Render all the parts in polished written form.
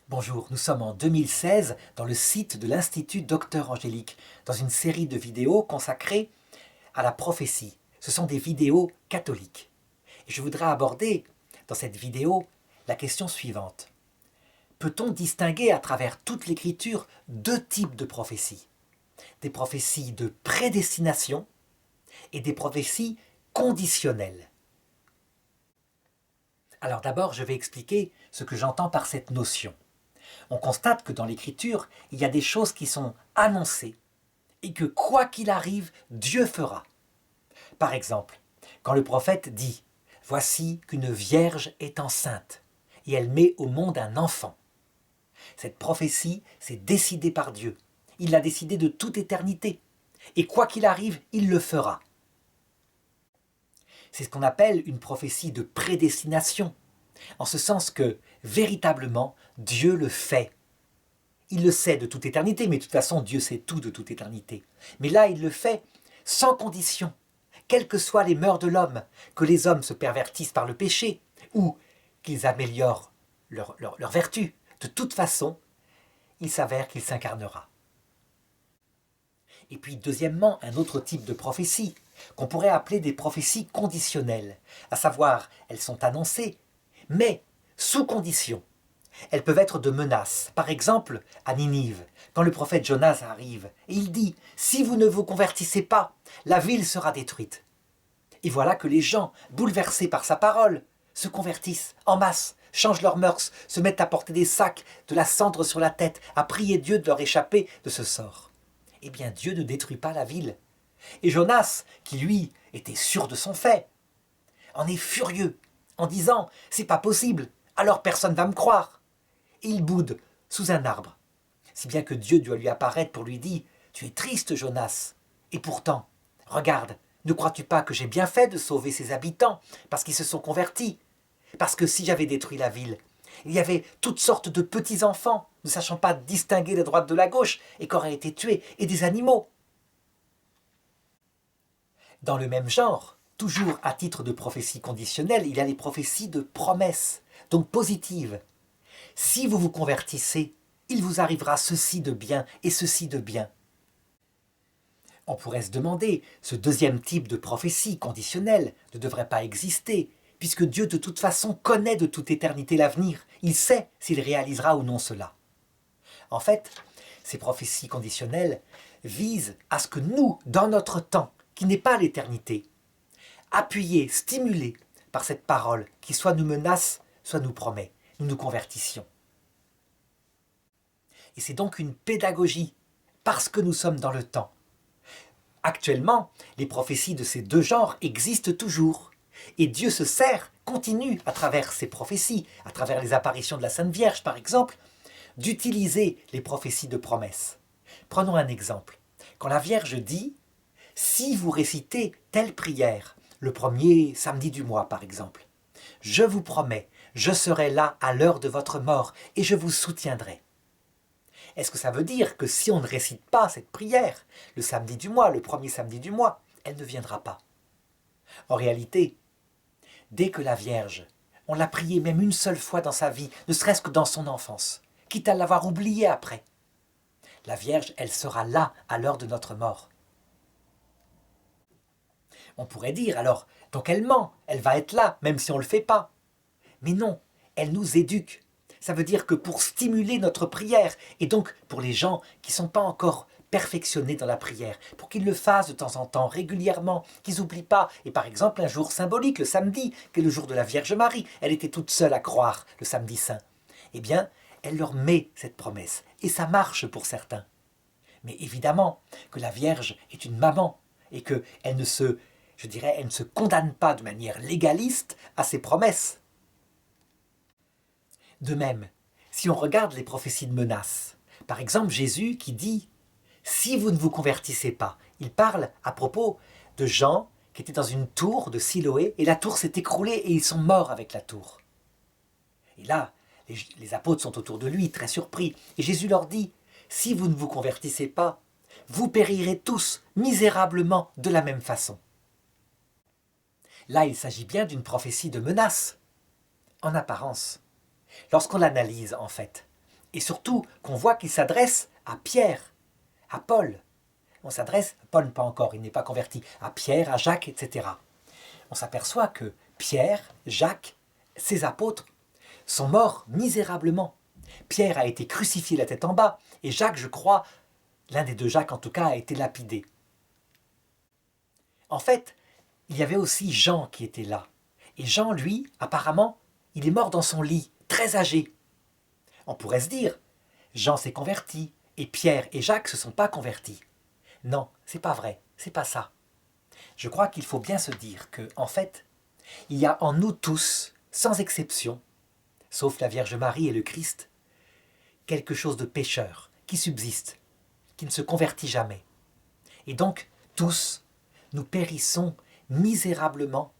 Bonjour, nous sommes en 2016 dans le site de l'Institut Docteur Angélique, dans une série de vidéos consacrées à la prophétie. Ce sont des vidéos catholiques. Et je voudrais aborder dans cette vidéo la question suivante. Peut-on distinguer à travers toute l'Écriture deux types de prophéties? Des prophéties de prédestination et des prophéties conditionnelles. Alors d'abord, je vais expliquer ce que j'entends par cette notion. On constate que dans l'Écriture, il y a des choses qui sont annoncées et que quoi qu'il arrive, Dieu fera. Par exemple, quand le prophète dit « Voici qu'une vierge est enceinte et elle met au monde un enfant ». Cette prophétie, c'est décidé par Dieu. Il l'a décidé de toute éternité. Et quoi qu'il arrive, il le fera. C'est ce qu'on appelle une prophétie de prédestination, en ce sens que, véritablement, Dieu le fait. Il le sait de toute éternité, mais de toute façon, Dieu sait tout de toute éternité. Mais là, il le fait sans condition, quelles que soient les mœurs de l'homme, que les hommes se pervertissent par le péché, ou qu'ils améliorent leur vertu. De toute façon, il s'avère qu'il s'incarnera. Et puis, deuxièmement, un autre type de prophétie, qu'on pourrait appeler des prophéties conditionnelles, à savoir, elles sont annoncées, mais sous condition. Elles peuvent être de menaces. Par exemple, à Ninive, quand le prophète Jonas arrive, et il dit « Si vous ne vous convertissez pas, la ville sera détruite ». Et voilà que les gens, bouleversés par sa parole, se convertissent en masse, changent leurs mœurs, se mettent à porter des sacs, de la cendre sur la tête, à prier Dieu de leur échapper de ce sort. Eh bien, Dieu ne détruit pas la ville. Et Jonas, qui lui était sûr de son fait, en est furieux, en disant « C'est pas possible, alors personne ne va me croire ». Et il boude sous un arbre. Si bien que Dieu doit lui apparaître pour lui dire « Tu es triste, Jonas. Et pourtant, regarde, ne crois-tu pas que j'ai bien fait de sauver ses habitants parce qu'ils se sont convertis? Parce que si j'avais détruit la ville, il y avait toutes sortes de petits-enfants, ne sachant pas distinguer la droite de la gauche, et qui auraient été tués, et des animaux. » Dans le même genre, toujours à titre de prophétie conditionnelle, il y a les prophéties de promesses, donc positives. Si vous vous convertissez, il vous arrivera ceci de bien et ceci de bien. On pourrait se demander, ce deuxième type de prophétie conditionnelle ne devrait pas exister, puisque Dieu de toute façon connaît de toute éternité l'avenir. Il sait s'il réalisera ou non cela. En fait, ces prophéties conditionnelles visent à ce que nous, dans notre temps, qui n'est pas l'éternité, appuyés, stimulés par cette parole qui soit nous menace, soit nous promet, nous nous convertissions. Et c'est donc une pédagogie, parce que nous sommes dans le temps. Actuellement, les prophéties de ces deux genres existent toujours. Et Dieu se sert, continue, à travers ces prophéties, à travers les apparitions de la Sainte Vierge par exemple, d'utiliser les prophéties de promesses. Prenons un exemple. Quand la Vierge dit « Si vous récitez telle prière, le premier samedi du mois par exemple, je vous promets, je serai là à l'heure de votre mort et je vous soutiendrai. » Est-ce que ça veut dire que si on ne récite pas cette prière, le samedi du mois, le premier samedi du mois, elle ne viendra pas? En réalité, dès que la Vierge, on l'a priée même une seule fois dans sa vie, ne serait-ce que dans son enfance, quitte à l'avoir oubliée après, la Vierge, elle sera là à l'heure de notre mort. On pourrait dire alors, donc elle ment, elle va être là, même si on ne le fait pas. Mais non, elle nous éduque. Ça veut dire que pour stimuler notre prière, et donc pour les gens qui ne sont pas encore perfectionnés dans la prière, pour qu'ils le fassent de temps en temps, régulièrement, qu'ils n'oublient pas, et par exemple un jour symbolique, le samedi, qui est le jour de la Vierge Marie, elle était toute seule à croire, le samedi saint, eh bien, elle leur met cette promesse, et ça marche pour certains. Mais évidemment que la Vierge est une maman, et qu'elle ne se, je dirais, elle ne se condamne pas de manière légaliste à ses promesses. De même, si on regarde les prophéties de menaces, par exemple Jésus qui dit « Si vous ne vous convertissez pas », il parle à propos de gens qui étaient dans une tour de Siloé et la tour s'est écroulée et ils sont morts avec la tour. Et là, les apôtres sont autour de lui, très surpris, et Jésus leur dit « Si vous ne vous convertissez pas, vous périrez tous misérablement de la même façon. » Là, il s'agit bien d'une prophétie de menace, en apparence. Lorsqu'on l'analyse, en fait, Et surtout qu'on voit qu'il s'adresse à Pierre, à Paul. On s'adresse, Paul pas encore, il n'est pas converti, à Pierre, à Jacques, etc. On s'aperçoit que Pierre, Jacques, ces apôtres sont morts misérablement. Pierre a été crucifié la tête en bas, et Jacques, je crois, l'un des deux Jacques en tout cas, a été lapidé. En fait, il y avait aussi Jean qui était là. Et Jean, lui, apparemment, il est mort dans son lit, très âgé. On pourrait se dire, Jean s'est converti, et Pierre et Jacques se sont pas convertis. Non, c'est pas vrai, c'est pas ça. Je crois qu'il faut bien se dire que, en fait, il y a en nous tous, sans exception, sauf la Vierge Marie et le Christ, quelque chose de pécheur qui subsiste, qui ne se convertit jamais. Et donc, tous, nous périssons misérablement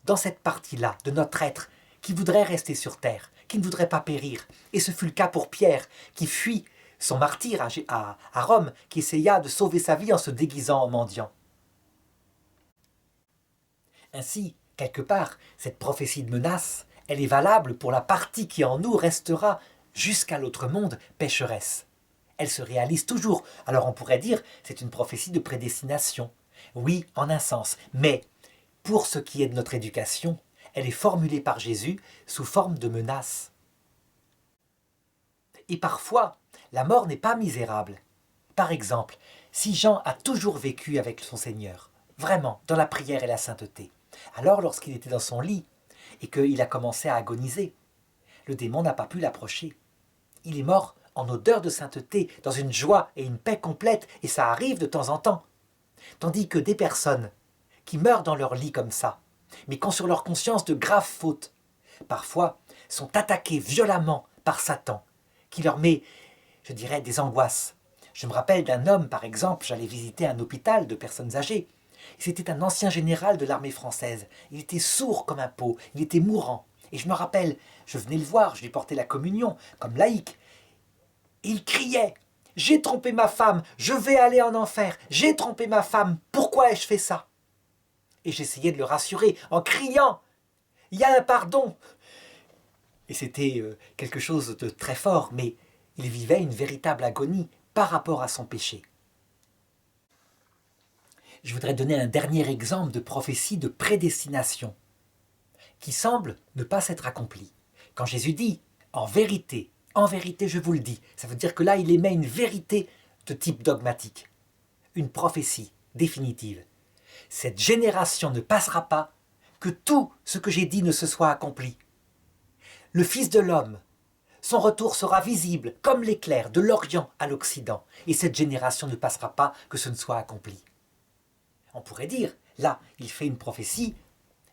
dans cette partie-là de notre être qui voudrait rester sur terre, qui ne voudrait pas périr. Et ce fut le cas pour Pierre, qui fuit son martyr à Rome, qui essaya de sauver sa vie en se déguisant en mendiant. Ainsi, quelque part, cette prophétie de menace, elle est valable pour la partie qui en nous restera jusqu'à l'autre monde pécheresse. Elle se réalise toujours. Alors on pourrait dire, c'est une prophétie de prédestination. Oui, en un sens, mais pour ce qui est de notre éducation, elle est formulée par Jésus sous forme de menace. Et parfois, la mort n'est pas misérable. Par exemple, si Jean a toujours vécu avec son Seigneur, vraiment, dans la prière et la sainteté, alors lorsqu'il était dans son lit et qu'il a commencé à agoniser, le démon n'a pas pu l'approcher. Il est mort en odeur de sainteté, dans une joie et une paix complète, et ça arrive de temps en temps. Tandis que des personnes qui meurent dans leur lit comme ça, mais qui ont sur leur conscience de graves fautes, parfois sont attaquées violemment par Satan, qui leur met, je dirais, des angoisses. Je me rappelle d'un homme, par exemple, j'allais visiter un hôpital de personnes âgées. C'était un ancien général de l'armée française. Il était sourd comme un pot, il était mourant. Et je me rappelle, je venais le voir, je lui portais la communion, comme laïc. Et il criait, « J'ai trompé ma femme, je vais aller en enfer, j'ai trompé ma femme, pourquoi ai-je fait ça ?» Et j'essayais de le rassurer en criant, « Il y a un pardon !» Et c'était quelque chose de très fort, mais il vivait une véritable agonie par rapport à son péché. Je voudrais donner un dernier exemple de prophétie de prédestination qui semble ne pas s'être accomplie. Quand Jésus dit « en vérité, je vous le dis », ça veut dire que là, il émet une vérité de type dogmatique, une prophétie définitive. Cette génération ne passera pas que tout ce que j'ai dit ne se soit accompli. Le Fils de l'homme, son retour sera visible comme l'éclair de l'Orient à l'Occident, et cette génération ne passera pas que ce ne soit accompli. On pourrait dire, là, il fait une prophétie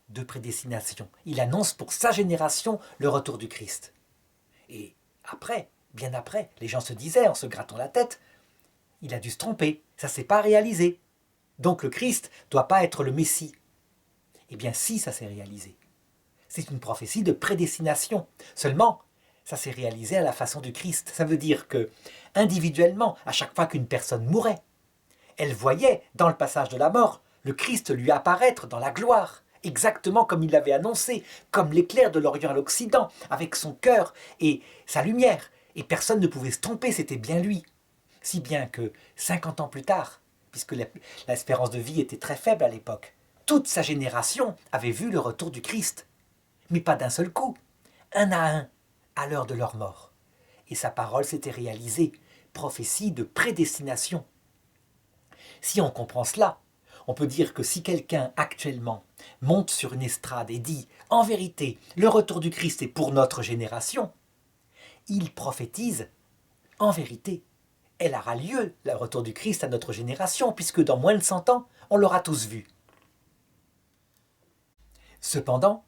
de prédestination. Il annonce pour sa génération le retour du Christ. Et après, bien après, les gens se disaient, en se grattant la tête, il a dû se tromper, ça ne s'est pas réalisé. Donc le Christ ne doit pas être le Messie. Eh bien si, ça s'est réalisé. C'est une prophétie de prédestination. Seulement, ça s'est réalisé à la façon du Christ. Ça veut dire que, individuellement, à chaque fois qu'une personne mourait, elle voyait, dans le passage de la mort, le Christ lui apparaître dans la gloire, exactement comme il l'avait annoncé, comme l'éclair de l'Orient à l'Occident, avec son cœur et sa lumière. Et personne ne pouvait se tromper, c'était bien lui. Si bien que, 50 ans plus tard, puisque l'espérance de vie était très faible à l'époque, toute sa génération avait vu le retour du Christ. Mais pas d'un seul coup, un à un, à l'heure de leur mort. Et sa parole s'était réalisée, prophétie de prédestination. Si on comprend cela, on peut dire que si quelqu'un actuellement monte sur une estrade et dit « En vérité, le retour du Christ est pour notre génération », il prophétise « En vérité, elle aura lieu, le retour du Christ à notre génération, puisque dans moins de 100 ans, on l'aura tous vu. » Cependant,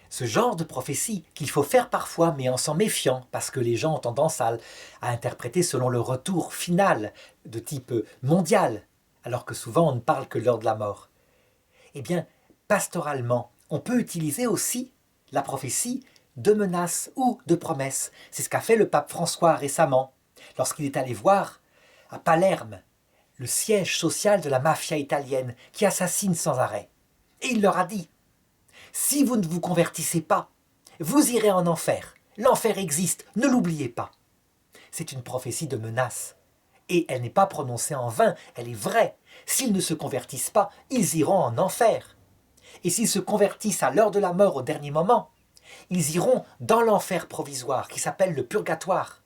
ce genre de prophétie qu'il faut faire parfois, mais en s'en méfiant, parce que les gens ont tendance à interpréter selon le retour final de type mondial, alors que souvent on ne parle que lors de la mort. Eh bien, pastoralement, on peut utiliser aussi la prophétie de menaces ou de promesses. C'est ce qu'a fait le pape François récemment, lorsqu'il est allé voir à Palerme le siège social de la mafia italienne qui assassine sans arrêt. Et il leur a dit « Si vous ne vous convertissez pas, vous irez en enfer. L'enfer existe, ne l'oubliez pas. » c'est une prophétie de menace. Et elle n'est pas prononcée en vain, elle est vraie. S'ils ne se convertissent pas, ils iront en enfer. Et s'ils se convertissent à l'heure de la mort au dernier moment, ils iront dans l'enfer provisoire qui s'appelle le purgatoire.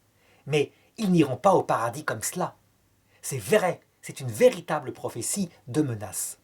Mais ils n'iront pas au paradis comme cela. C'est vrai, c'est une véritable prophétie de menace.